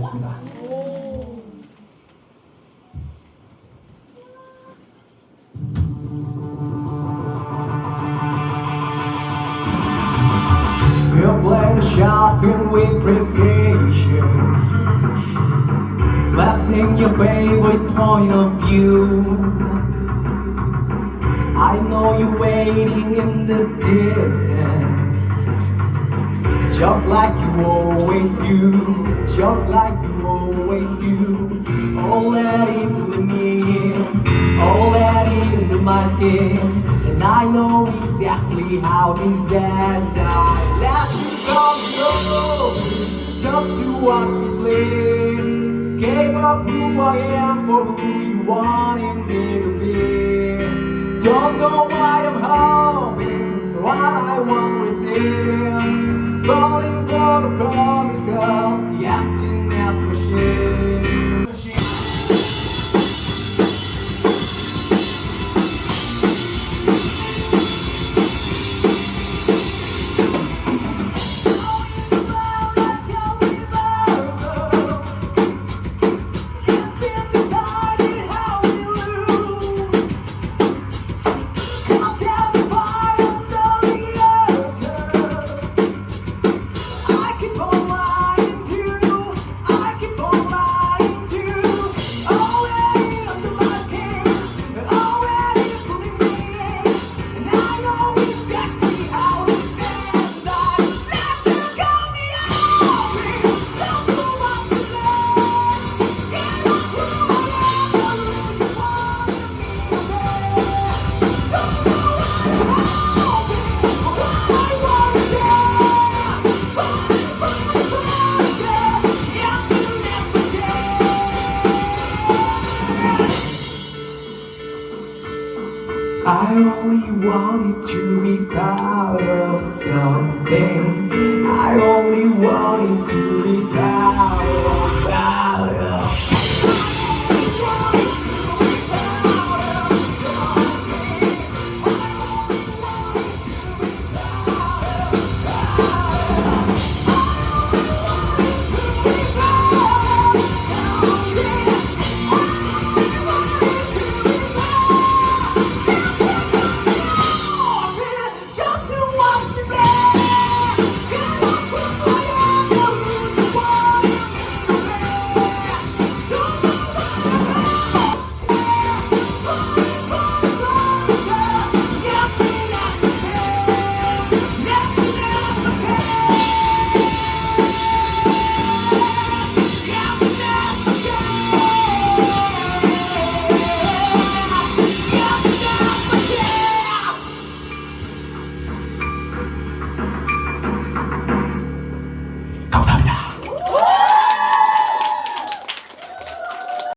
하겠습니다. We'll play the shopping with precision, blessing your favorite point of view. I know you're waiting in the distance, just like you always do, just like you always do. Already pulling me in, already under my skin, and I know exactly how this ends. I let you come slowly, just to watch me play. Gave up who I am for who you wanted me to be. Don't know why I'm hoping for what I won't receive, falling for the promise of the emptiness machine. I only wanted to be proud of something. I only wanted to be proud of. 감사합니다.